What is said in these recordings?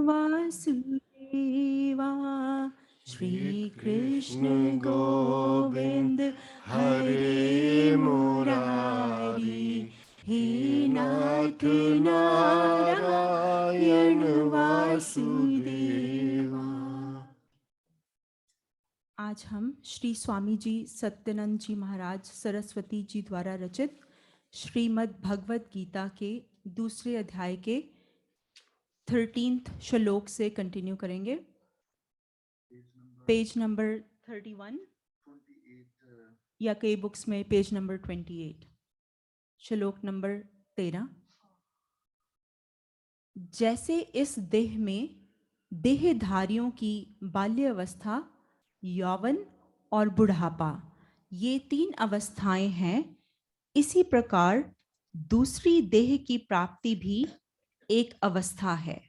वासुदेवा श्री कृष्ण गोविंद हरे मुरारी, हे नाथ नारायण वासुदेवा। आज हम श्री स्वामी जी सत्यानंद जी महाराज सरस्वती जी द्वारा रचित श्रीमद् भगवत गीता के दूसरे अध्याय के 13th श्लोक से कंटिन्यू करेंगे। पेज नंबर 31 या कई बुक्स में पेज नंबर 28, श्लोक नंबर 13। जैसे इस देह में देहधारियों की बाल्यावस्था, यौवन और बुढ़ापा ये 3 अवस्थाएं हैं, इसी प्रकार दूसरी देह की प्राप्ति भी एक अवस्था है।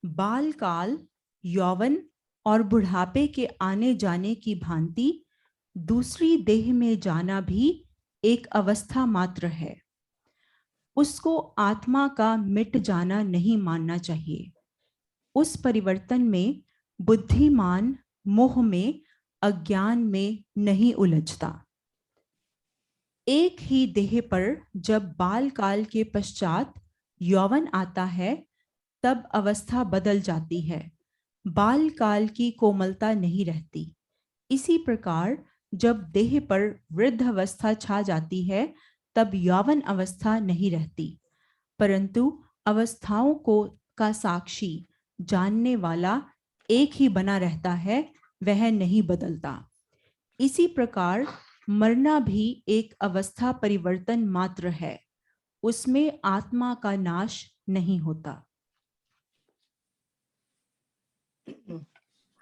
बाल काल, यौवन और बुढ़ापे के आने जाने की भांति दूसरी देह में जाना भी एक अवस्था मात्र है। उसको आत्मा का मिट जाना नहीं मानना चाहिए। उस परिवर्तन में बुद्धिमान मोह में, अज्ञान में नहीं उलझता। एक ही देह पर जब बाल काल के पश्चात यौवन आता है, तब अवस्था बदल जाती है। बाल काल की कोमलता नहीं रहती। इसी प्रकार जब देह पर वृद्ध अवस्था छा जाती है, तब यौवन अवस्था नहीं रहती, परंतु अवस्थाओं को का साक्षी जानने वाला एक ही बना रहता है, वह नहीं बदलता। इसी प्रकार मरना भी एक अवस्था परिवर्तन मात्र है, उसमें आत्मा का नाश नहीं होता।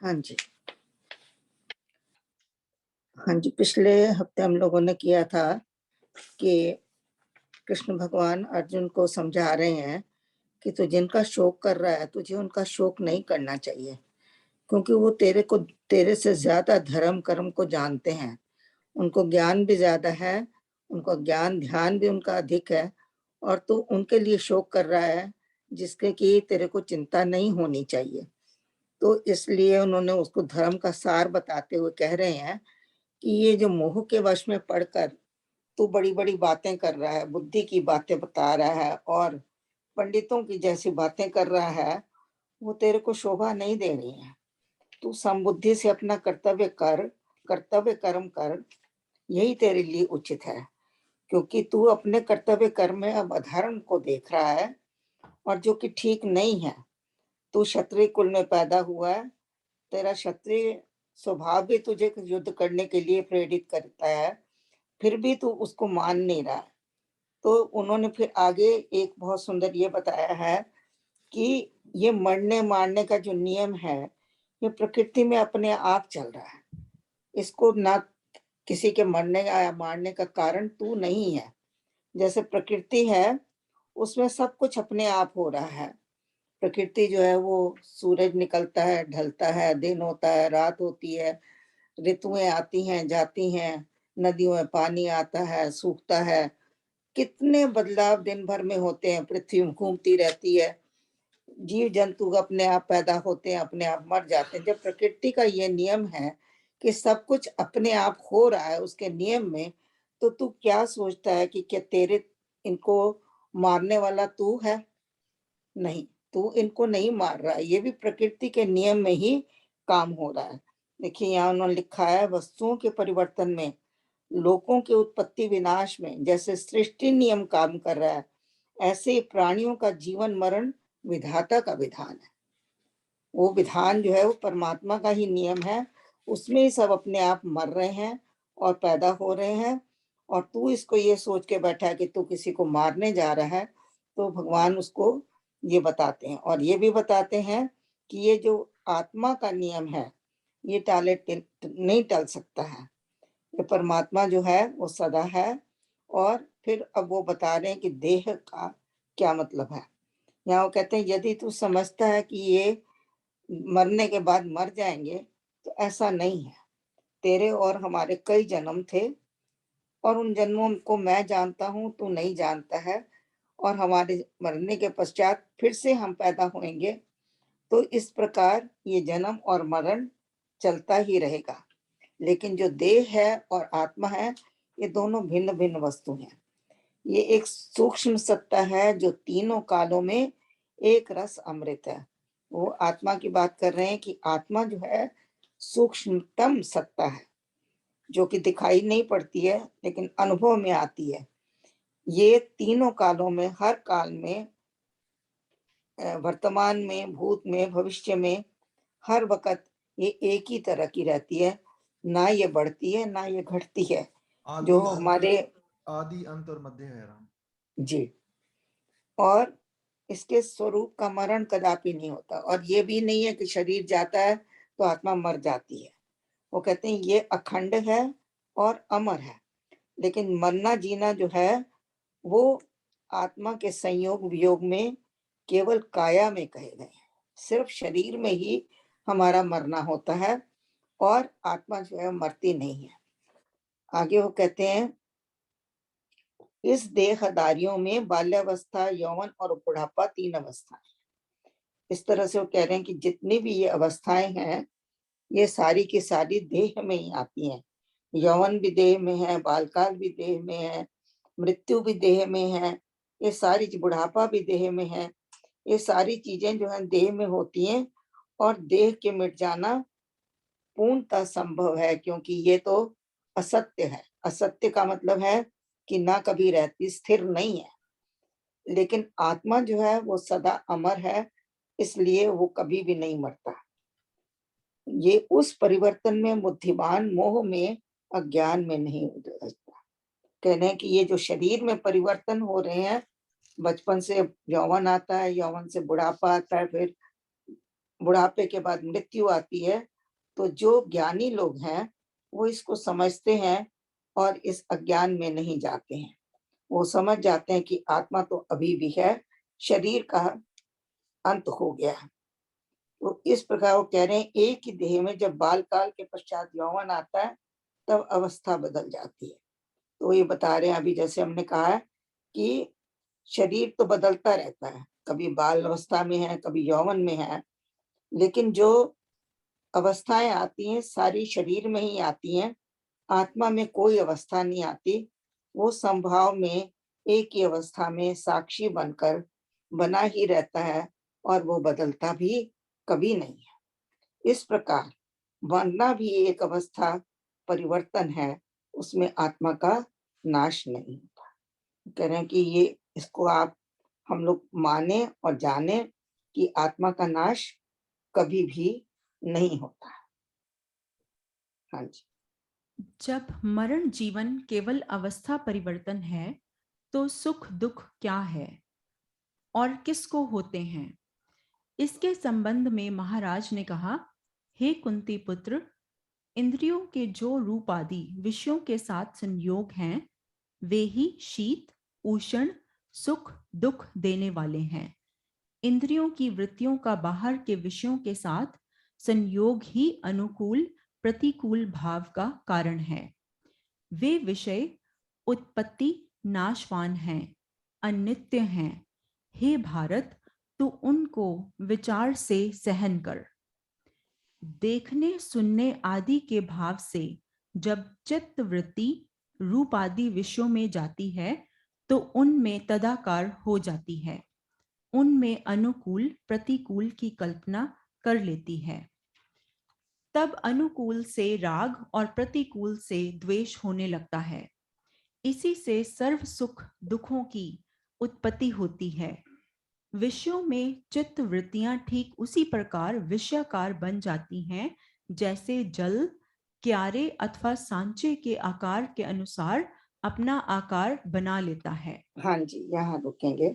हाँ जी, हाँ जी। पिछले हफ्ते हम लोगों ने किया था कि कृष्ण भगवान अर्जुन को समझा रहे हैं कि तू जिनका शोक कर रहा है, तुझे उनका शोक नहीं करना चाहिए, क्योंकि वो तेरे से ज्यादा धर्म कर्म को जानते हैं। उनको ज्ञान भी ज्यादा है, उनको ज्ञान ध्यान भी उनका अधिक है, और तू उनके लिए शोक कर रहा है जिसके कि तेरे को चिंता नहीं होनी चाहिए। तो इसलिए उन्होंने उसको धर्म का सार बताते हुए कह रहे हैं कि ये जो मोह के वश में पड़कर तू बड़ी बड़ी बातें कर रहा है, बुद्धि की बातें बता रहा है और पंडितों की जैसी बातें कर रहा है, वो तेरे को शोभा नहीं दे रही है। तू समबुद्धि से अपना कर्तव्य कर, कर्तव्य कर्म कर, यही तेरे लिए उचित है। क्योंकि तू अपने कर्तव्य कर्म में अब अधर्म को देख रहा है, और जो कि ठीक नहीं है। तू क्षत्रिय कुल में पैदा हुआ है, तेरा क्षत्रिय स्वभाव भी तुझे युद्ध करने के लिए प्रेरित करता है, फिर भी तू उसको मान नहीं रहा। तो उन्होंने फिर आगे एक बहुत सुंदर ये बताया है कि ये मरने मारने का जो नियम है, ये प्रकृति में अपने आप चल रहा है। इसको ना किसी के मरने या मारने का कारण तू नहीं है। जैसे प्रकृति है, उसमें सब कुछ अपने आप हो रहा है। प्रकृति जो है वो सूरज निकलता है, ढलता है, दिन होता है, रात होती है, ऋतुएं आती हैं जाती हैं, नदियों में पानी आता है, सूखता है, कितने बदलाव दिन भर में होते हैं। पृथ्वी घूमती रहती है, जीव जंतु अपने आप पैदा होते हैं, अपने आप मर जाते हैं। जब प्रकृति का ये नियम है कि सब कुछ अपने आप हो रहा है उसके नियम में, तो तू क्या सोचता है कि क्या तेरे इनको मारने वाला तू है? नहीं, तू इनको नहीं मार रहा है, ये भी प्रकृति के नियम में ही काम हो रहा है। देखिए यहाँ उन्होंने लिखा है, वस्तुओं के परिवर्तन में, लोकों के उत्पत्ति विनाश में जैसे सृष्टि नियम काम कर रहा है, ऐसे ही प्राणियों का जीवन मरण विधाता का विधान है। वो विधान जो है वो परमात्मा का ही नियम है, उसमें ही सब अपने आप मर रहे हैं और पैदा हो रहे हैं। और तू इसको ये सोच के बैठा है कि तू किसी को मारने जा रहा है। तो भगवान उसको ये बताते हैं, और ये भी बताते हैं कि ये जो आत्मा का नियम है, ये नहीं टल सकता है। ये परमात्मा जो है वो सदा है। और फिर अब वो बता रहे हैं कि देह का क्या मतलब है। यहाँ वो कहते हैं, यदि तू समझता है कि ये मरने के बाद मर जाएंगे, तो ऐसा नहीं है। तेरे और हमारे कई जन्म थे, और उन जन्मों को मैं जानता हूँ, तू नहीं जानता है। और हमारे मरने के पश्चात फिर से हम पैदा होंगे, तो इस प्रकार ये जन्म और मरण चलता ही रहेगा। लेकिन जो देह है और आत्मा है, ये दोनों भिन्न भिन्न वस्तु हैं। ये एक सूक्ष्म सत्ता है जो तीनों कालों में एक रस अमृत है। वो आत्मा की बात कर रहे हैं कि आत्मा जो है सूक्ष्मतम सत्ता है, जो कि दिखाई नहीं पड़ती है लेकिन अनुभव में आती है। ये तीनों कालों में, हर काल में, वर्तमान में, भूत में, भविष्य में, हर वक्त ये एक ही तरह की रहती है। ना ये बढ़ती है ना ये घटती है। जो आदि हमारे आदि अंत और मध्य है राम जी, और इसके स्वरूप का मरण कदापि नहीं होता। और ये भी नहीं है कि शरीर जाता है तो आत्मा मर जाती है। वो कहते हैं ये अखंड है और अमर है। लेकिन मरना जीना जो है वो आत्मा के संयोग वियोग में केवल काया में कहे गए हैं। सिर्फ शरीर में ही हमारा मरना होता है और आत्मा जो है मरती नहीं है। आगे वो कहते हैं इस देहधारियों में बाल्यावस्था, यौवन और बुढ़ापा तीन अवस्था। इस तरह से वो कह रहे हैं कि जितनी भी ये अवस्थाएं हैं ये सारी की सारी देह में ही आती हैं। यौवन भी देह में है, बालकाल भी देह में है, मृत्यु भी देह में है, ये सारी बुढ़ापा भी देह में है। ये सारी चीजें जो है देह में होती हैं और देह के मिट जाना पूर्णतः संभव है, क्योंकि ये तो असत्य है। असत्य का मतलब है कि ना कभी रहती, स्थिर नहीं है। लेकिन आत्मा जो है वो सदा अमर है, इसलिए वो कभी भी नहीं मरता। ये उस परिवर्तन में बुद्धिमान मोह में, अज्ञान में नहीं उलझता। कहने कि ये जो शरीर में परिवर्तन हो रहे हैं, बचपन से यौवन आता है, यौवन से बुढ़ापा आता है, फिर बुढ़ापे के बाद मृत्यु आती है। तो जो ज्ञानी लोग हैं वो इसको समझते हैं और इस अज्ञान में नहीं जाते हैं। वो समझ जाते हैं कि आत्मा तो अभी भी है, शरीर का अंत हो गया है। तो इस प्रकार वो कह रहे हैं एक ही देह में जब बाल काल के पश्चात यौवन आता है तब अवस्था बदल जाती है। तो ये बता रहे हैं, अभी जैसे हमने कहा है कि शरीर तो बदलता रहता है, कभी बाल अवस्था में है, कभी यौवन में है, लेकिन जो अवस्थाएं आती हैं सारी शरीर में ही आती हैं। आत्मा में कोई अवस्था नहीं आती। वो संभाव में एक ही अवस्था में साक्षी बनकर बना ही रहता है और वो बदलता भी कभी नहीं है। इस प्रकार मरना भी एक अवस्था परिवर्तन है, उसमें आत्मा का नाश नहीं होता। कह रहे हैं कि ये इसको आप हम लोग माने और जाने कि आत्मा का नाश कभी भी नहीं होता। हाँ जी। जब मरण जीवन केवल अवस्था परिवर्तन है तो सुख दुख क्या है और किसको होते हैं? इसके संबंध में महाराज ने कहा, हे कुंती पुत्र, इंद्रियों के जो रूप आदि विषयों के साथ संयोग हैं वे ही शीत उष्ण सुख दुख देने वाले हैं। इंद्रियों की वृत्तियों का बाहर के विषयों के साथ संयोग ही अनुकूल प्रतिकूल भाव का कारण है। वे विषय उत्पत्ति नाशवान हैं, अनित्य हैं। हे भारत, तू उनको विचार से सहन कर। देखने सुनने आदि के भाव से जब चित्त वृत्ति रूप आदि विषयों में जाती है तो उनमें तदाकार हो जाती है, उनमें अनुकूल प्रतिकूल की कल्पना कर लेती है। तब अनुकूल से राग और प्रतिकूल से द्वेष होने लगता है। इसी से सर्व सुख दुखों की उत्पत्ति होती है। विषयों में चित्त वृत्तियां ठीक उसी प्रकार विषयाकार बन जाती हैं जैसे जल क्यारे अथवा सांचे के आकार के अनुसार अपना आकार बना लेता है। हाँ जी, यहाँ रुकेंगे।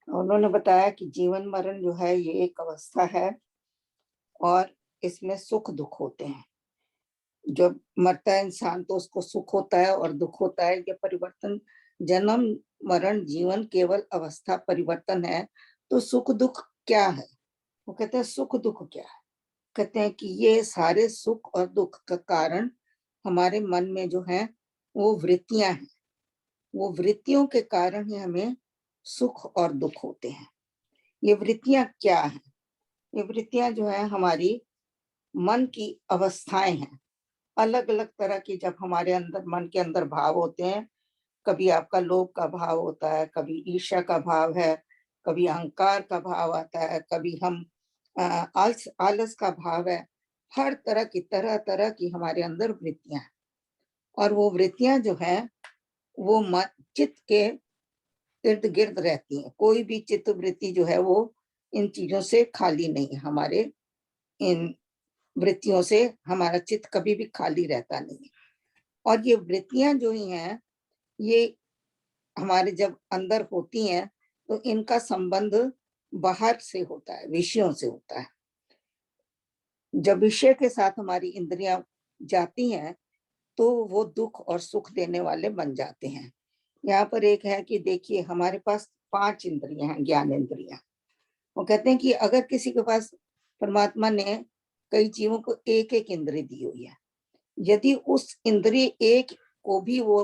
उन्होंने बताया कि जीवन मरण जो है ये एक अवस्था है और इसमें सुख दुख होते हैं। जब मरता है इंसान तो उसको सुख होता है और दुख होता है। ये परिवर्तन, जन्म मरण जीवन केवल अवस्था परिवर्तन है। तो सुख दुख क्या है? वो कहते हैं सुख दुख क्या है? कहते हैं कि ये सारे सुख और दुख का कारण हमारे मन में जो है वो वृत्तियां हैं। वो वृत्तियों के कारण ही हमें सुख और दुख होते हैं। ये वृत्तियां क्या है? ये वृत्तियां जो है हमारी मन की अवस्थाएं हैं। अलग अलग तरह की जब हमारे अंदर मन के अंदर भाव होते हैं, कभी आपका लोभ का भाव होता है, कभी ईर्ष्या का भाव है, कभी अहंकार का भाव आता है, कभी हम आलस का भाव है। हर तरह तरह की हमारे अंदर वृत्तियां हैं। और वो वृत्तियां जो है वो चित्त के इर्द गिर्द रहती हैं। कोई भी चित्त वृत्ति जो है वो इन चीजों से खाली नहीं है। हमारे इन वृत्तियों से हमारा चित्त कभी भी खाली रहता नहीं है। और ये वृत्तियां जो ही हैं, ये हमारे जब अंदर होती हैं तो इनका संबंध बाहर से होता है, विषयों से होता है। जब विषय के साथ हमारी इंद्रियां जाती हैं तो वो दुख और सुख देने वाले बन जाते हैं। यहाँ पर एक है कि देखिए हमारे पास 5 इंद्रियां हैं, ज्ञान इंद्रियां। वो कहते हैं कि अगर किसी के पास परमात्मा ने कई जीवों को एक एक इंद्रिय दी हुई है, यदि उस इंद्रिय एक को भी वो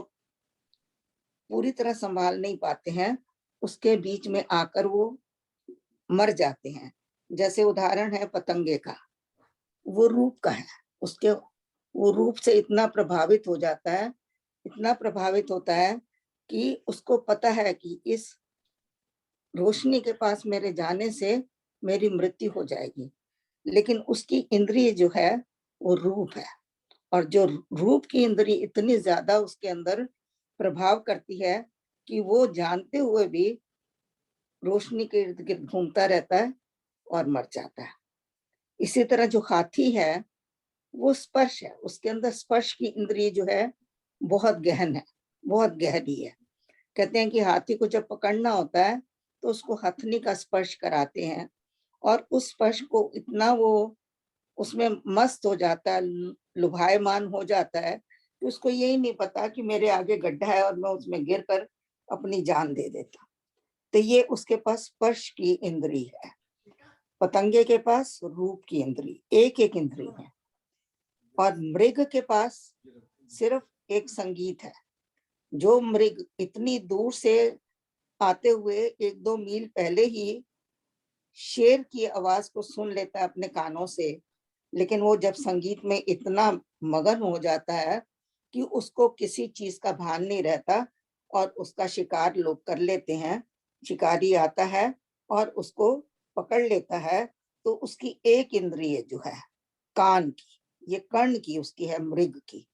पूरी तरह संभाल नहीं पाते हैं, उसके बीच में आकर वो मर जाते हैं। जैसे उदाहरण है पतंगे का, वो रूप का है, उसके वो रूप से इतना प्रभावित हो जाता है, इतना प्रभावित होता है कि उसको पता है कि इस रोशनी के पास मेरे जाने से मेरी मृत्यु हो जाएगी। लेकिन उसकी इंद्रिय जो है वो रूप है, और जो रूप की इंद्रिय इतनी ज्यादा उसके अंदर प्रभाव करती है कि वो जानते हुए भी रोशनी के इर्द गिर्द घूमता रहता है और मर जाता है। इसी तरह जो हाथी है वो स्पर्श है, उसके अंदर स्पर्श की इंद्रिय जो है बहुत गहन है, बहुत गहरी है। कहते हैं कि हाथी को जब पकड़ना होता है तो उसको हथनी का स्पर्श कराते हैं, और उस स्पर्श को इतना वो उसमें मस्त हो जाता है, लुभायमान हो जाता है कि उसको यही नहीं पता कि मेरे आगे गड्ढा है और मैं उसमें गिरकर अपनी जान दे देता। तो ये उसके पास स्पर्श की इंद्री है। पतंगे के पास रूप की इंद्री, एक एक इंद्री है। और मृग के पास सिर्फ एक संगीत है। जो मृग इतनी दूर से आते हुए 1-2 मील पहले ही शेर की आवाज को सुन लेता है अपने कानों से, लेकिन वो जब संगीत में इतना मगन हो जाता है कि उसको किसी चीज का भान नहीं रहता, और उसका शिकार लोग कर लेते हैं। शिकारी आता है और उसको पकड़ लेता है, तो उसकी एक इंद्रिय जो है कान की, ये कर्ण की उसकी है, मृग की,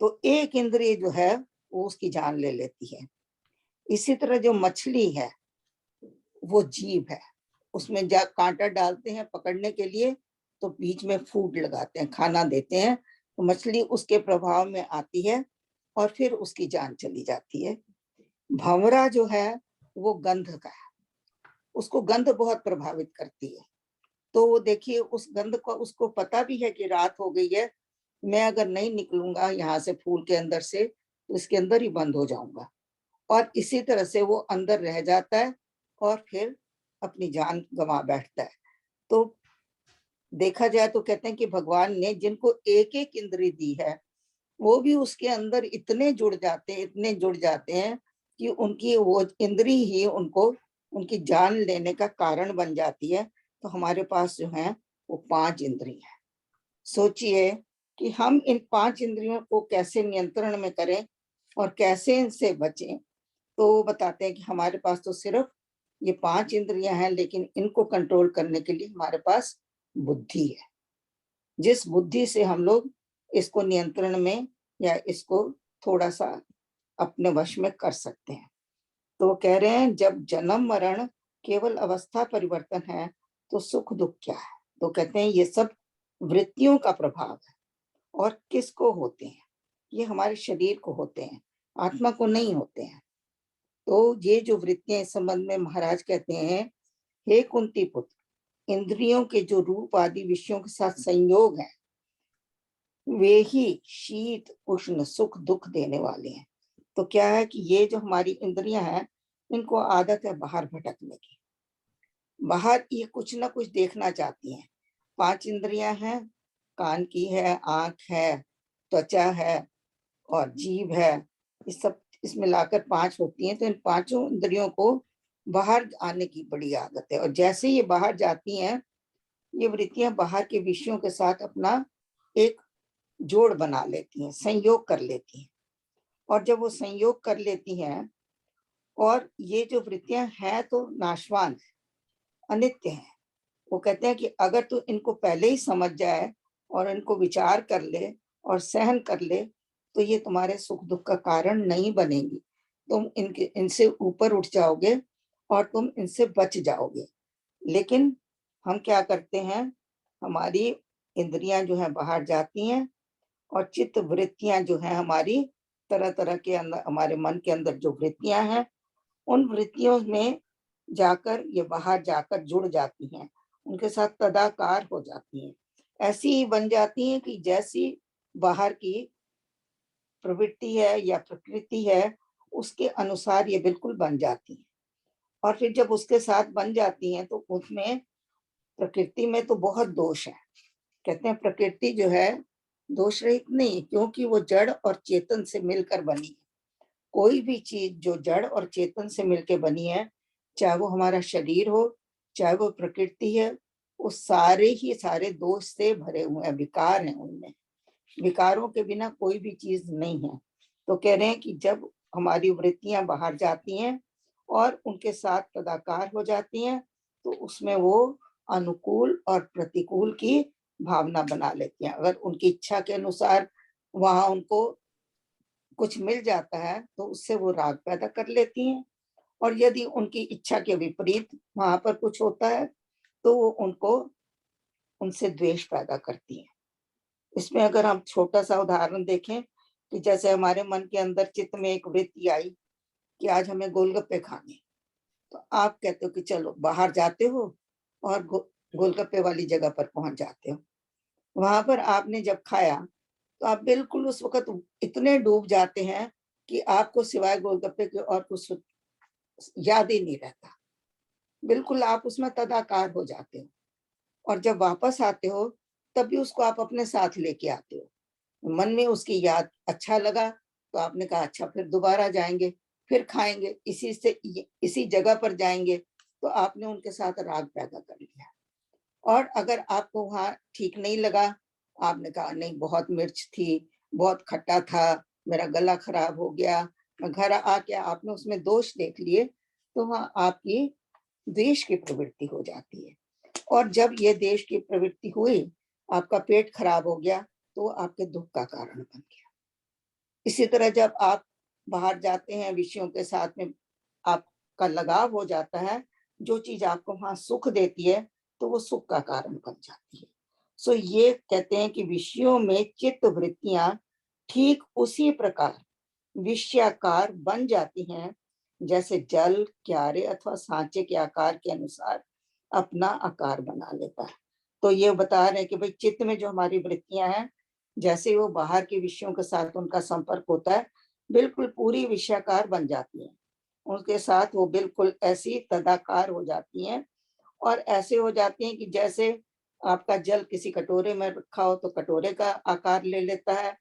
तो एक इंद्रिय जो है वो उसकी जान ले लेती है। इसी तरह जो मछली है वो जीभ है, उसमें जा कांटा डालते हैं पकड़ने के लिए, तो बीच में फूड लगाते हैं, खाना देते हैं, तो मछली उसके प्रभाव में आती है और फिर उसकी जान चली जाती है। भंवरा जो है वो गंध का है, उसको गंध बहुत प्रभावित करती है। तो वो देखिए उस गंध को उसको पता भी है कि रात हो गई है, मैं अगर नहीं निकलूंगा यहाँ से फूल के अंदर से तो इसके अंदर ही बंद हो जाऊंगा, और इसी तरह से वो अंदर रह जाता है और फिर अपनी जान गंवा बैठता है। तो देखा जाए तो कहते हैं कि भगवान ने जिनको एक एक इंद्री दी है वो भी उसके अंदर इतने जुड़ जाते हैं, इतने जुड़ जाते हैं कि उनकी वो इंद्री ही उनको उनकी जान लेने का कारण बन जाती है। तो हमारे पास जो है वो 5 इंद्रिय है। सोचिए कि हम इन 5 इंद्रियों को कैसे नियंत्रण में करें और कैसे इनसे बचें। तो वो बताते हैं कि हमारे पास तो सिर्फ ये 5 इंद्रियां हैं, लेकिन इनको कंट्रोल करने के लिए हमारे पास बुद्धि है। जिस बुद्धि से हम लोग इसको नियंत्रण में या इसको थोड़ा सा अपने वश में कर सकते हैं। तो वो कह रहे हैं जब जन्म मरण केवल अवस्था परिवर्तन है तो सुख दुख क्या है? तो कहते हैं ये सब वृत्तियों का प्रभाव है। और किसको होते हैं? ये हमारे शरीर को होते हैं, आत्मा को नहीं होते हैं। तो ये जो वृत्तियां इस संबंध में महाराज कहते हैं, हे कुंती पुत्र, इंद्रियों के जो रूप आदि विषयों के साथ संयोग है वे ही शीत उष्ण सुख दुख देने वाले हैं। तो क्या है कि ये जो हमारी इंद्रियां हैं इनको आदत है बाहर भटकने की। बाहर ये कुछ ना कुछ देखना चाहती हैं। 5 इंद्रियां हैं, कान की है, आंख है, त्वचा है और जीभ है। इस सब इस मिलाकर 5 होती हैं। तो इन 5 इंद्रियों को बाहर आने की बड़ी आदत है। और जैसे ये बाहर जाती हैं, ये वृत्तियां बाहर के विषयों के साथ अपना एक जोड़ बना लेती हैं, संयोग कर लेती हैं। और जब वो संयोग कर लेती हैं, और ये जो वृत्तियां हैं तो नाशवान है, अनित्य है, वो कहते हैं कि अगर तू इनको पहले ही समझ जाए और इनको विचार कर ले और सहन कर ले, तो ये तुम्हारे सुख दुख का कारण नहीं बनेंगी। तुम इनसे ऊपर उठ जाओगे और तुम इनसे बच जाओगे। लेकिन हम क्या करते हैं, हमारी इंद्रियां जो है बाहर जाती हैं, और चित्त वृत्तियां जो है हमारी, तरह तरह के अंदर हमारे मन के अंदर जो वृत्तियां हैं, उन वृत्तियों में जाकर ये बाहर जाकर जुड़ जाती हैं, उनके साथ तदाकार हो जाती हैं। ऐसी ही बन जाती हैं कि जैसी बाहर की प्रवृत्ति है या प्रकृति है, उसके अनुसार ये बिल्कुल बन जाती हैं। और फिर जब उसके साथ बन जाती हैं तो उसमें, प्रकृति में तो बहुत दोष है। कहते हैं प्रकृति जो है दोष रहित नहीं, क्योंकि वो जड़ और चेतन से मिलकर बनी है। कोई भी चीज जो जड़ और चेतन से मिलकर बनी है, चाहे वो हमारा शरीर हो, चाहे वो प्रकृति है, वो सारे ही सारे दोष से भरे हुए हैं, विकार हैं उनमें। विकारों के बिना कोई भी चीज नहीं है। तो कह रहे हैं कि जब हमारी वृत्तियां बाहर जाती हैं और उनके साथ तदाकार हो जाती हैं, तो उसमें वो अनुकूल और प्रतिकूल की भावना बना लेती हैं। अगर उनकी इच्छा के अनुसार वहां उनको कुछ मिल जाता है, तो उससे वो राग पैदा कर लेती हैं। और यदि उनकी इच्छा के विपरीत वहां पर कुछ होता है, तो वो उनसे द्वेष पैदा करती हैं। इसमें अगर हम छोटा सा उदाहरण देखें, कि जैसे हमारे मन के अंदर चित्त में एक वृत्ति आई कि आज हमें गोलगप्पे खाने, तो आप कहते हो कि चलो, बाहर जाते हो और गोलगप्पे वाली जगह पर पहुंच जाते हो। वहां पर आपने जब खाया, तो आप बिल्कुल उस वक्त इतने डूब जाते हैं कि आपको सिवाय गोलगप्पे के और कुछ याद ही नहीं रहता। बिल्कुल आप उसमें तदाकार हो जाते हो। और जब वापस आते हो, तब भी उसको आप अपने साथ लेके आते हो। मन में उसकी याद अच्छा लगा, तो आपने कहा अच्छा फिर दोबारा जाएंगे, फिर खाएंगे, इसी जगह पर जाएंगे, तो आपने उनके साथ राग पैदा कर लिया। और अगर आपको वहां ठीक नहीं लगा, आपने कहा नहीं बहुत मिर्च थी, बहुत खट्टा था, मेरा गला खराब हो गया, घर आके आपने उसमें दोष देख लिए, तो वहां आपकी द्वेष की प्रवृत्ति हो जाती है। और जब ये देश की प्रवृत्ति हुई, आपका पेट खराब हो गया, तो आपके दुख का कारण बन गया। इसी तरह जब आप बाहर जाते हैं, विषयों के साथ में आपका लगाव हो जाता है, जो चीज आपको वहां सुख देती है, तो वो सुख का कारण बन जाती है। सो ये कहते हैं कि विषयों में चित्त वृत्तियां ठीक उसी प्रकार विषयाकार बन जाती हैं, जैसे जल क्यारे अथवा सांचे के आकार के अनुसार अपना आकार बना लेता है। तो ये बता रहे हैं कि भाई चित्त में जो हमारी वृत्तियां हैं, जैसे वो बाहर के विषयों के साथ उनका संपर्क होता है, बिल्कुल पूरी विषयाकार बन जाती हैं। उनके साथ वो बिल्कुल ऐसी तदाकार हो जाती हैं, और ऐसे हो जाती हैं कि जैसे आपका जल किसी कटोरे में रखा हो तो कटोरे का आकार ले लेता है,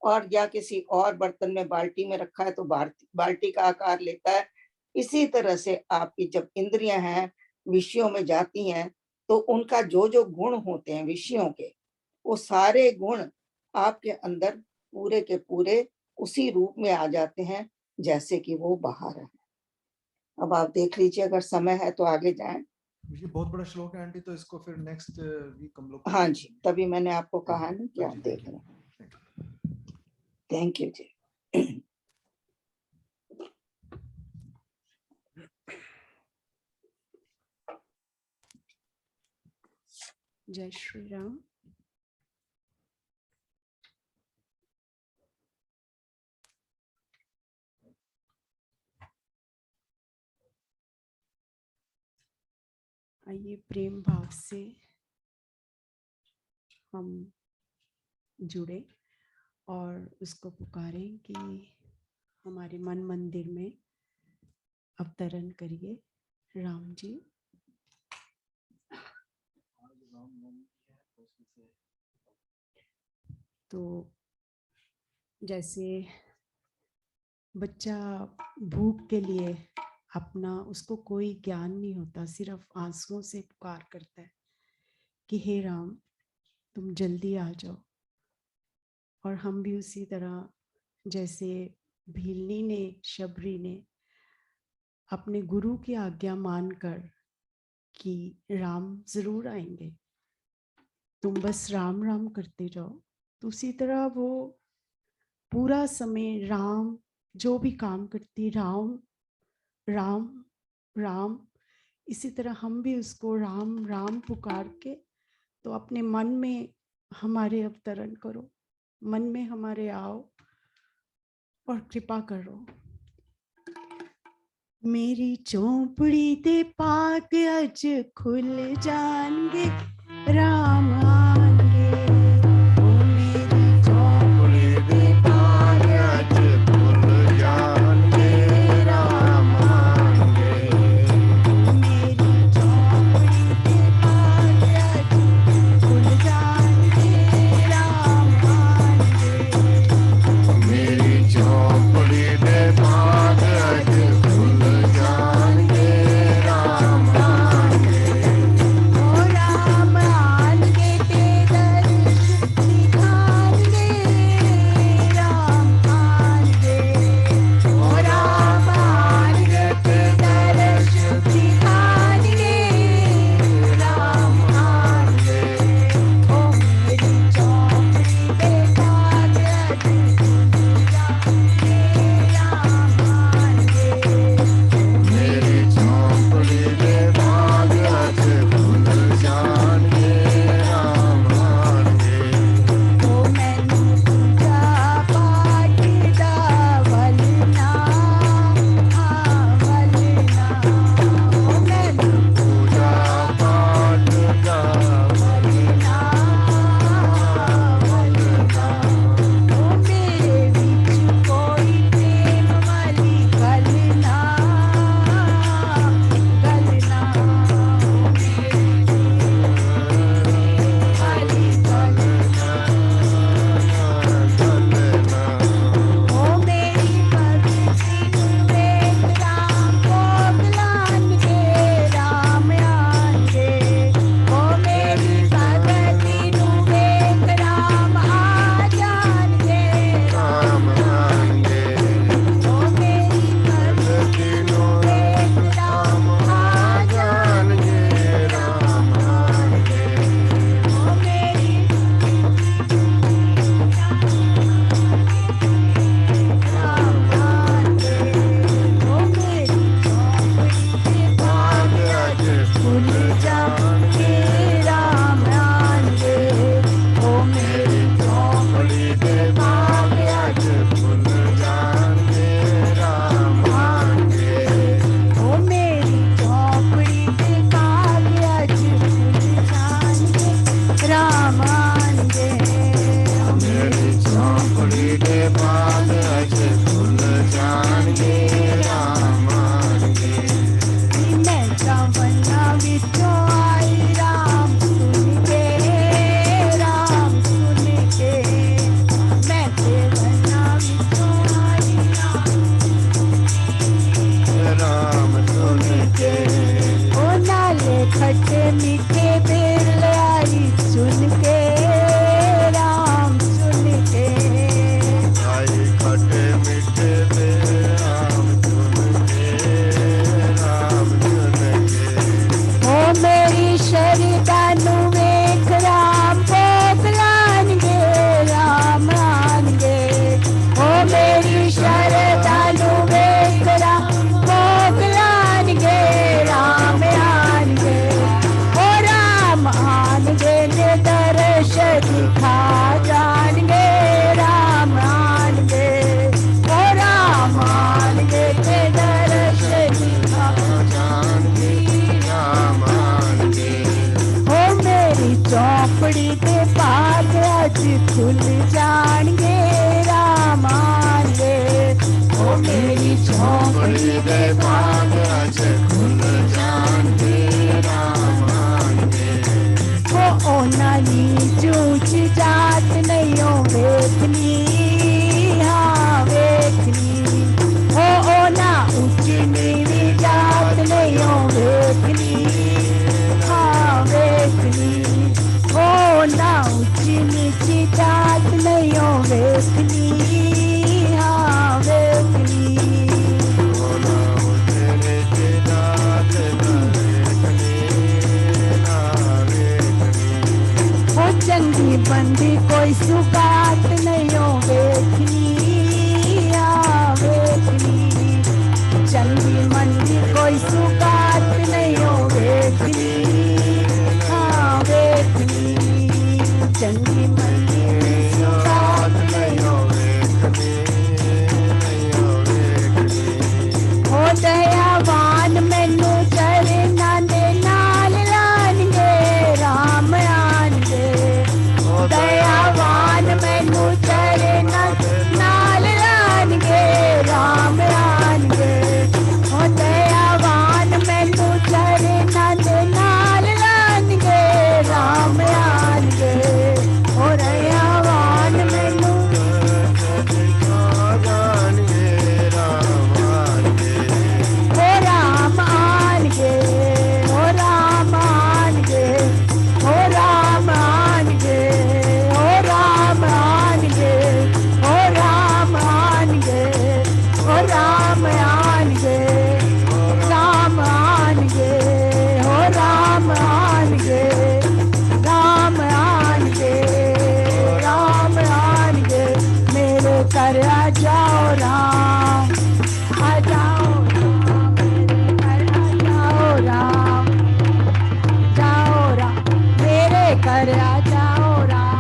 और या किसी और बर्तन में, बाल्टी में रखा है तो बाल्टी का आकार लेता है। इसी तरह से आपकी जब इंद्रियां हैं विषयों में जाती हैं, तो उनका जो जो गुण होते हैं विषयों के, वो सारे गुण आपके अंदर पूरे के पूरे उसी रूप में आ जाते हैं जैसे कि वो बाहर है। अब आप देख लीजिए, अगर समय है तो आगे जाएं। ये बहुत बड़ा श्लोक है आंटी, तो इसको फिर नेक्स्ट वीक हम लोग। हाँ जी, तभी मैंने आपको कहा ना कि हाँ आप जी, देख लें। थैंक यू जी। जय श्री राम। आइए प्रेम भाव से हम जुड़े और उसको पुकारें कि हमारे मन मंदिर में अवतरण करिए राम जी। तो जैसे बच्चा भूख के लिए अपना उसको कोई ज्ञान नहीं होता, सिर्फ आंसुओं से पुकार करता है कि हे राम तुम जल्दी आ जाओ। और हम भी उसी तरह जैसे भीलनी ने, शबरी ने अपने गुरु की आज्ञा मानकर कि राम जरूर आएंगे, तुम बस राम राम करते जाओ, तो उसी तरह वो पूरा समय राम जो भी काम करती, राम राम राम, इसी तरह हम भी उसको राम राम पुकार के तो अपने मन में हमारे अवतरण करो, मन में हमारे आओ और कृपा करो। मेरी चौपड़ी दे पाग अज खुल जाएंगे, राम आएंगे। ओ मेरी चौपड़ी दे पाग अज खुल जाएंगे, राम आएंगे। ओ मेरी चौपड़ी दे पाग अज खुल जाएंगे, राम आएंगे। मेरी चौपड़ी दे पाग अज खुल जाएंगे राम आएंगे। ओ मेरी झोंपड़ी दे बाग आज खुल जाएंगे राम आएंगे। ओ नानी जूझ जात नहीं हो वेखनी, हाँ वेखनी। ओ ना ऊंची नीवी मंदी कोई सुगात नहीं हो देखनी वेखनी चंगी मंदी कोई सुगात नहीं हो वेखनी वेखनी चंगी मंदी सुगात नहीं हो ओ दयावान मैनू चरना दे नाल लानगे राम आनगे दयावान मैनू चरना नाल लानगे राम आनगे ओ दयावान मैनू चरना दे नाल लानगे राम आनगे ओ दयावान मैनू ओ राम आनगे ओ राम आनगे ओ राम आनगे ओ राम आनगे ओ राम आनगे ओ राम आनगे राम आनगे ओ राम आनगे राम आनगे राम आनगे मेरे घर आ जाओ राम आ जाओ राम मेरे घर आ जाओ राम मेरे घर आ जाओ राम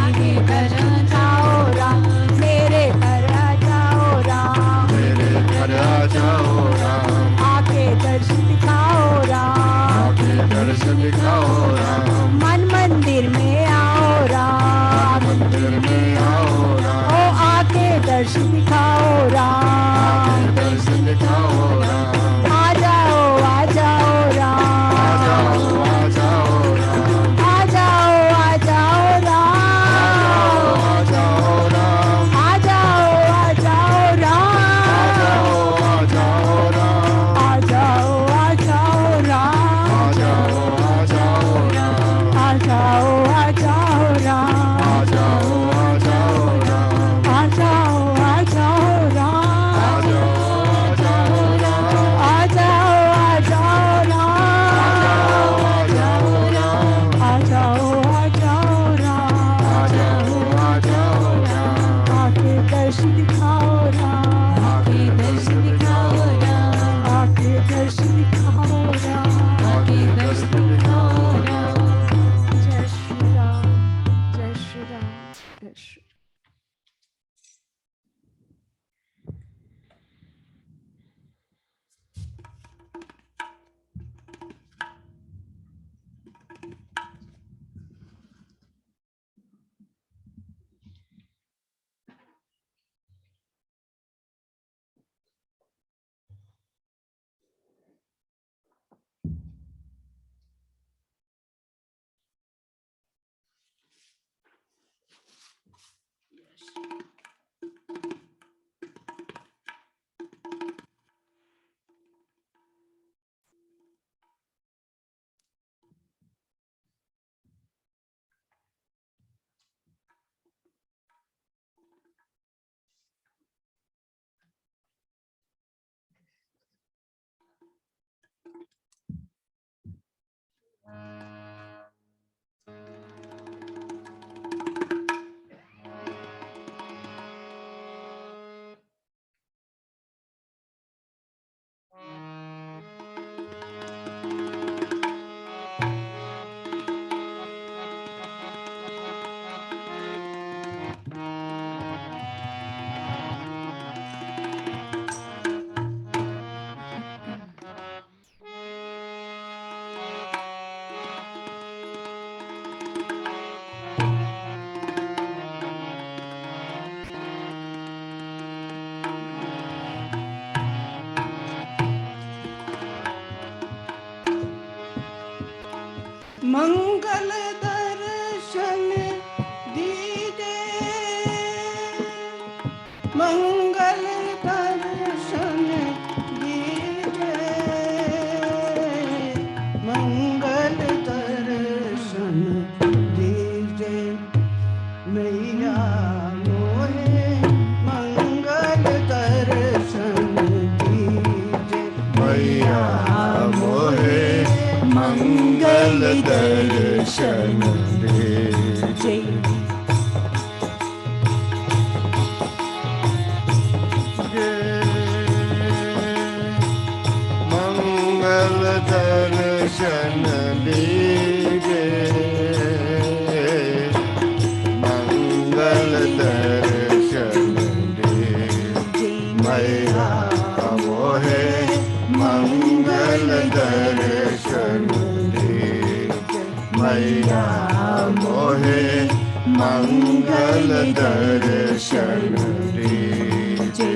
मेरे घर आ जाओ राम मेरे घर आ जाओ राम मेरे घर आ जाओ राम आके दर्शन दिखाओ राम आके दर्शन दिखाओ राम मन मंदिर में आओ राम मंदिर में आओ राम ओ आके दर्शन दिखाओ राम दर्शन दिखाओ राम आ जाओ राम आ जाओ राम आ जाओ राम आ जाओ राम आ जाओ राम आ जाओ राम आ जाओ राम आ जाओ राम आ जाओ राम आ जाओ राम आ जाओ राम आ जाओ राम आ जाओ राम आ जाओ राम आ जाओ राम आके दर्शन दिखाओ राम आके दर्शन दिखाओ राम आके दर्शन दिखाओ राम आके दर्शन दिखाओ राम जय श्री राम जय श्री राम जय श्री मंगल दर्शन दीजे मंगल दर्शन दीजे मंगल दर्शन दीजे मैया मोहे मंगल दर्शन दीजे मैया मोहे मंगल दर्शन दे जय दर्शन दीजे, मंगल दर्शन दीजे मैया मोहे, मंगल दर्शन दीजे मैया मोहे, मंगल दर्शन दीजे।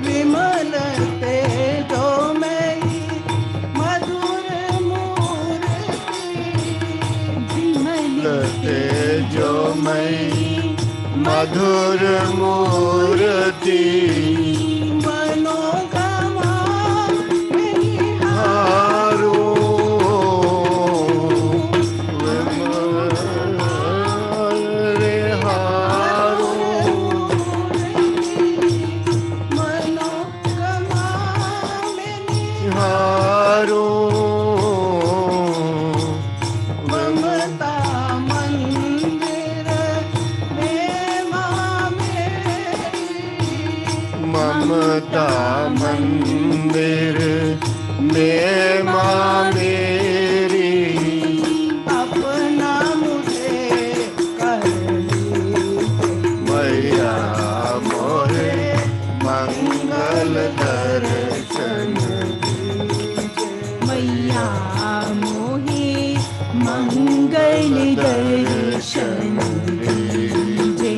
विमल तेजोमयी मधुर मूर्ति, तेजोमयी मधुर मूर्ति, मनोगमा हारो रे हारो, मनोगमा हारो ममता मंदिर में ममता मंदिर में माँ मेरी, अपना मुझे कर मैया मोहे, मंगल दर्शन मैया मोहे मंगल दर्शन दीजे।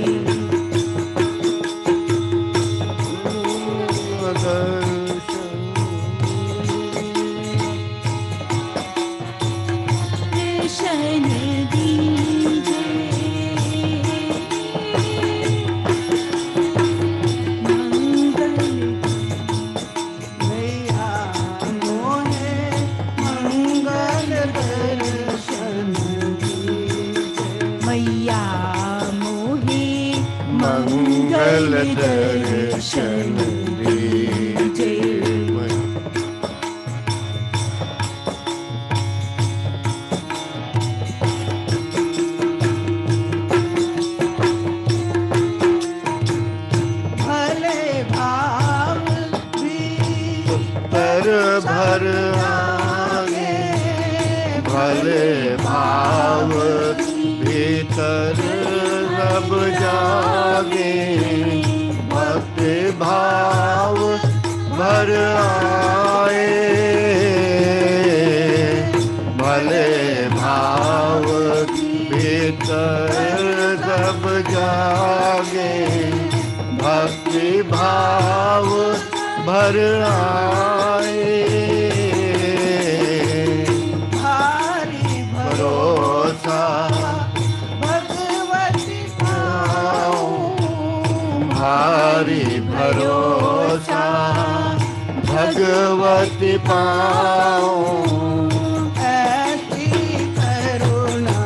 दर्शन दीजे, मंगल मैया मोहे मंगल दर्शन मैया मोहे मंगल दर्शन दीजे। भले भाव भी उत्तर भर आगे, भले भाव भीतर सब जागे, भक्ति भाव भर आए, भले भाव भीतर सब जागे, भक्ति भाव भर आए, भारी भरोसा भगवती पाऊं, भारी भरोसा भगवती पाऊं, ऐसी करुणा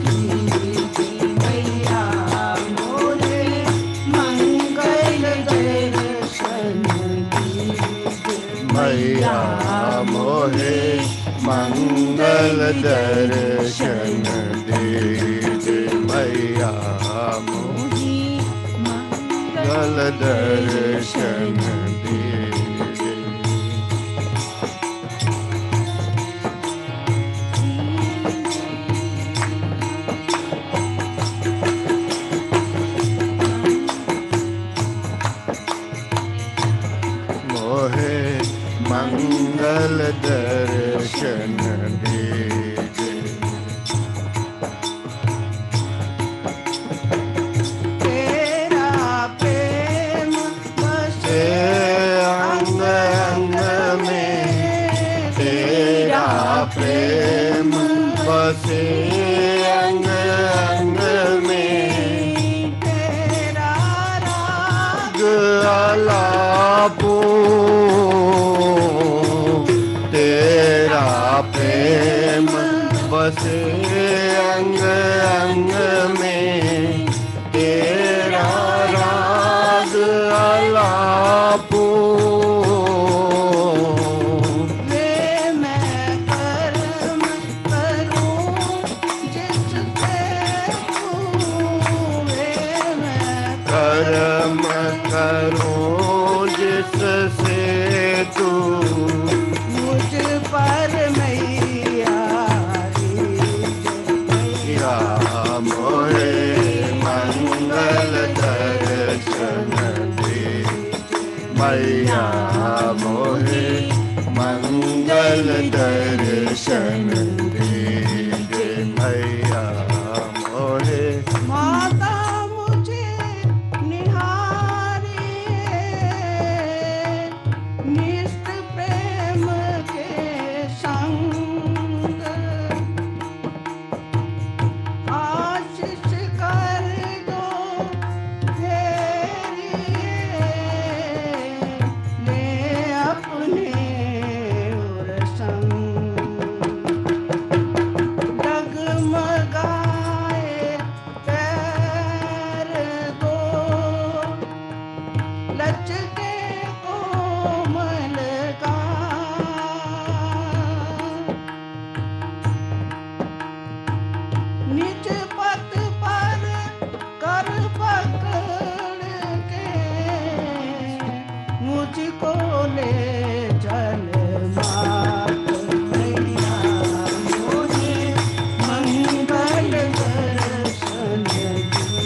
कीजिए मैया मोरे, मंगल दर्शन दीजिए मैया मोहे मंगल दर्शन दीजे, मैया मोहे मंगल दर्शन दीजे। मोहे मंगल दर्शन दीजे, तेरा प्रेम बसे अंग अंग में तेरा प्रेम बसे, अंग अंग में तेरा राग अलापो, तेरा प्रेम बसे अंग अंग में, तेरा राग अलापो, वे मैं कर्म करूं जिससे तू, वे करूं जिससे तू मुझ पर मैया या मोहे मंगल दर्शन दे मैया मोहे मंगल दर्शन दीजे मैया मोहे माता मुझे निहारे निष्ठ प्रेम के संग आशीष कर दो फेरी ले अपने और संग डगमगाए पैर दो लचके कोमल निज पद पर कर पकड़ के मुझको ले चल मात मैया मोहे मंगल दर्शन दीजे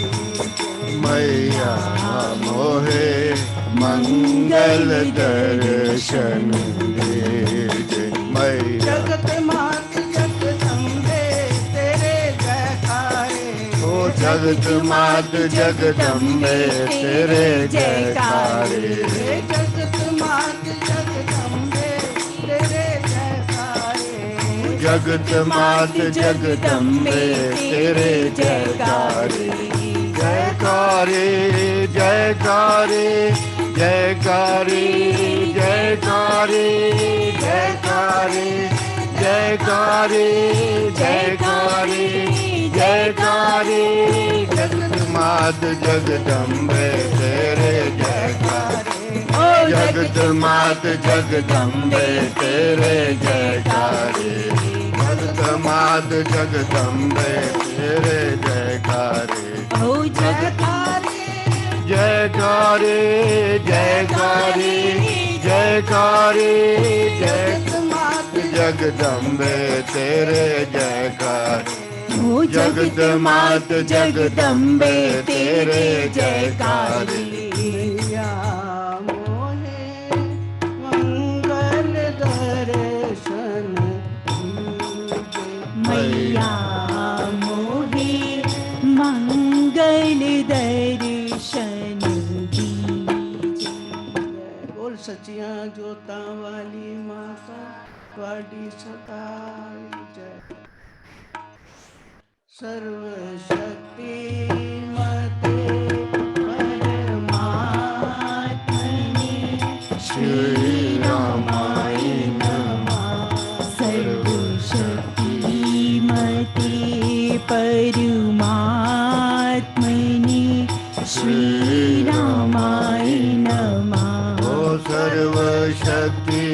मैया मोहे मंगल दर्शन दीजे मैया जगत मात जगदम्बे तेरे जयकारे ओ जगत मात जगदम्बे तेरे जयकारे जगत मात जगदम्बे तेरे जयकारे जगत मात जगदम्बे तेरे जयकारे जयकारे जयकारे जयकारे जयकारे जयकारे जयकारे जयकारे जयकारे जगत मात जगदम्बे तेरे जयकारे जगत मात जगदम्बे तेरे जयकारे जगत मात जगदम्बे तेरे जयकारे ओ जयकारे जयकारे जयकारे जयकारे जगत मात जगदम्बे तेरे जयकारे ओ जगत मात जगदम्बे तेरे जयकारे मैया मोहे मंगल दर्शन दीजे मैया मोहे मंगल दर्शन दीजे। बोल सचिया जोता वाली माता वाडी सताई जय सर्वशक्ति मते परमात्मने श्री रामाय नमः। सर्वशक्तिमते परमात्मने श्रीरामाय नमः। ओ सर्वशक्ति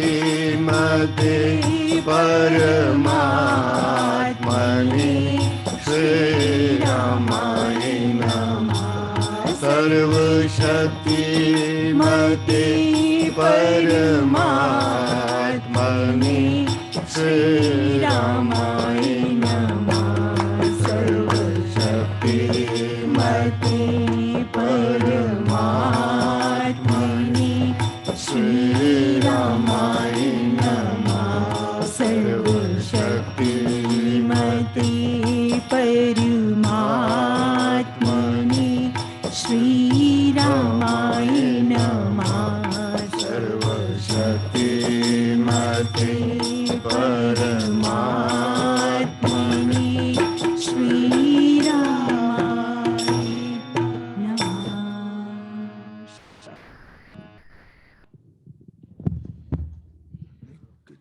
मते परमात्मने श्री रामाय नमः। सर्वशक्ति मते परमात्मने श्री रामाय नमः। सर्वशक्ति मते परमात्मने श्री रामाय नमः। सर्वशक्ति मते परमात्मने श्री रामाय नमः। सर्वशक्ति मते परमात्मने श्री रामाय नमः।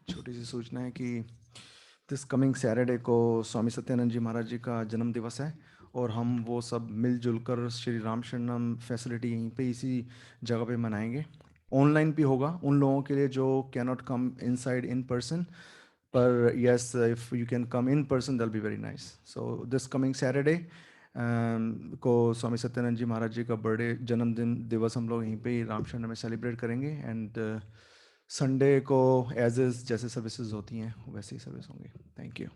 छोटी सी सूचना है कि दिस कमिंग सैटरडे को स्वामी सत्यानंद जी महाराज जी का जन्म दिवस है और हम वो सब मिलजुल कर श्री राम शरणम फैसिलिटी यहीं पे इसी जगह पे मनाएंगे। ऑनलाइन भी होगा उन लोगों के लिए जो can not come inside in person, पर yes if you can come in person that will be very nice. So this coming Saturday को स्वामी सत्यानंद जी महाराज जी का बर्थडे जन्मदिन दिवस हम लोग यहीं पे ही रामशरण में सेलिब्रेट करेंगे। एंड संडे को एज इज जैसे सर्विसेज होती हैं वैसे ही सर्विस होंगे। Thank you.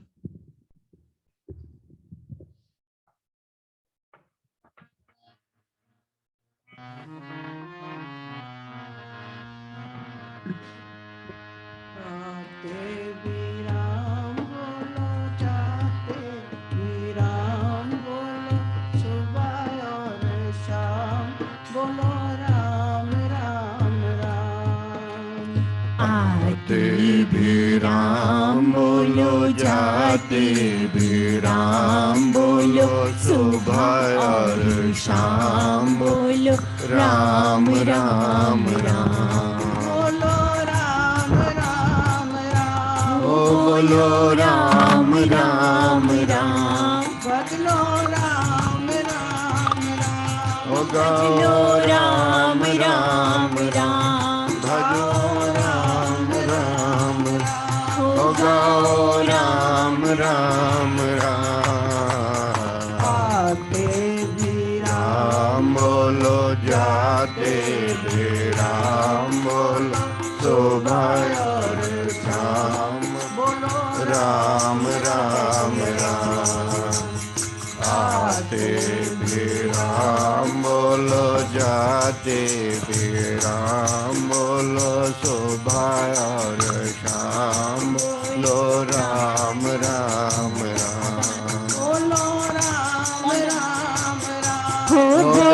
आते भी राम बोलो, जाते भी राम बोलो, सुबह और शाम बोलो राम राम राम। बोलो राम राम राम, बोलो राम राम राम, बदलो राम राम राम, बदलो राम राम राम, भजो गाओ राम राम राम। आते भी राम बोलो, जाते भी राम बोलो, सुबह और शाम बोलो राम राम राम। आते भी राम बोलो, जाते भी राम बोलो, सुबह और शाम बोलो राम राम राम। बोलो राम राम राम, बोलो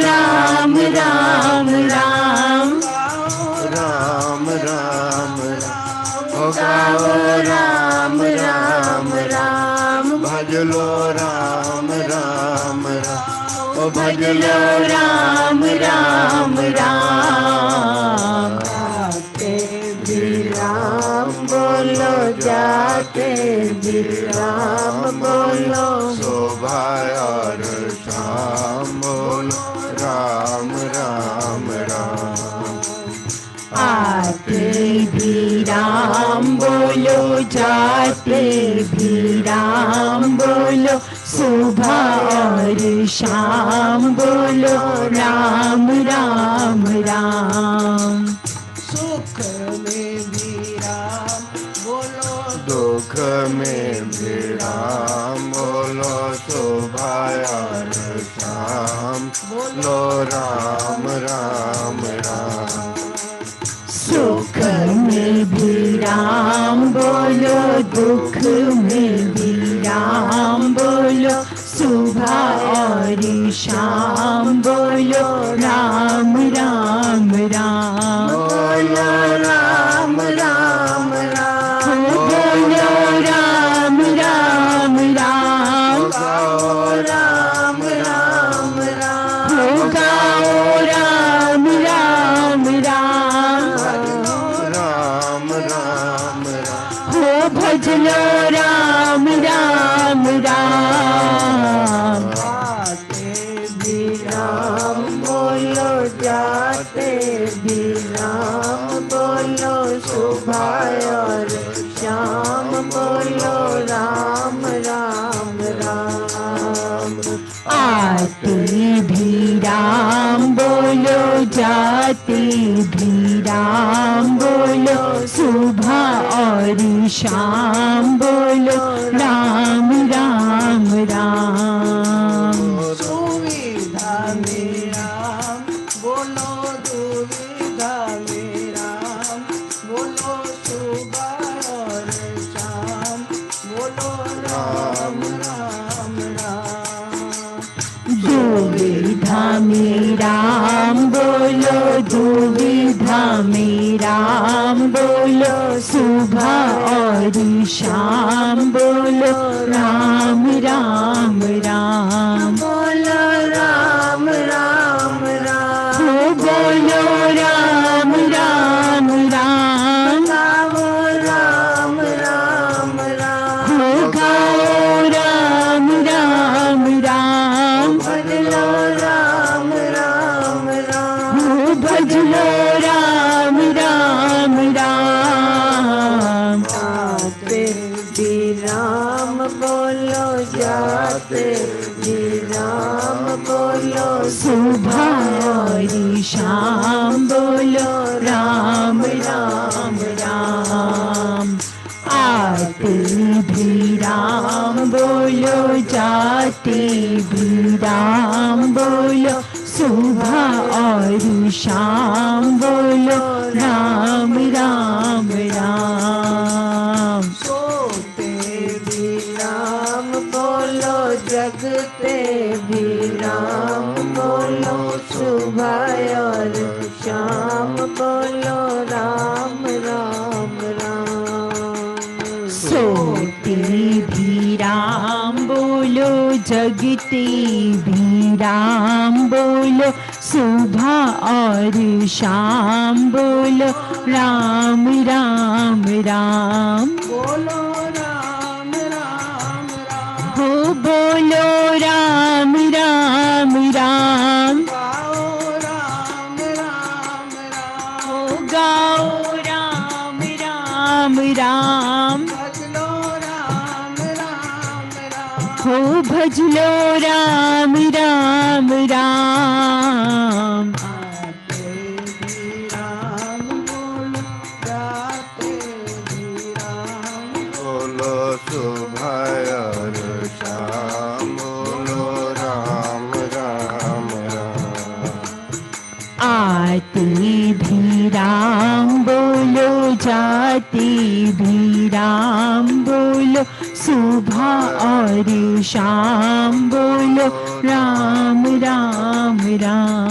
राम राम राम, राम राम राम, गाओ राम राम राम, भजलो राम राम राम, भजलो राम राम राम। आते भी राम बोलो, जाते भी राम बोलो, सुबह और शाम बोलो राम राम राम। आते भी राम बोलो, जाते भी राम बोलो, सुबह और शाम बोलो राम राम राम। सुख में भी राम बोलो, दुख में भी राम बोलो, सुबह और शाम बोलो राम राम राम। सुख में भी राम बोलो, दुख में भी राम बोलो, सुबह और शाम बोलो राम राम राम। बोलो राम राम राम, बोलो राम राम राम, गाओ राम राम राम, गाओ राम राम राम, राम राम राम, हो भजलो राम राम राम। आते भी राम बोलो, जाते भी राम बोलो, सुबह और शाम बोलो राम राम राम। आते भी राम बोलो, जाते भी राम बोलो, सुबह और शाम बोलो राम राम राम। सुविधा में राम बोलो, दुविधा में राम बोलो, सुबह और शाम बोलो राम राम राम। दुविधा में राम बोलो, दुविधा में राम बोलो, सुबह और शाम बोलो राम राम राम। बोलो राम राम राम, बोलो राम राम राम, गाओ राम राम राम, गाओ राम राम राम, भजलो राम राम राम, भजलो राम राम राम। आते भी राम बोलो, जाते भी सुबह और शाम बोलो राम राम राम। आते भी राम बोलो, जाते भी राम बोलो, सुबह और शाम बोलो राम राम राम। सोते भी राम बोलो, जगते भी राम बोलो, सुबह और शाम बोलो राम राम राम। सोते भी राम बोलो, जगते भी राम बोलो, सुबह और शाम बोलो राम राम राम। बोलो राम राम राम, हो बोलो राम राम राम। गाओ राम राम राम, हो गाओ राम राम राम। भजलो राम राम राम, हो भजलो राम राम राम। आते भी राम बोलो, जाते भी राम बोलो, सुबह और शाम बोलो राम राम राम। आते भी राम बोलो, जाते भी राम बोलो, सुबह और शाम बोलो राम राम राम।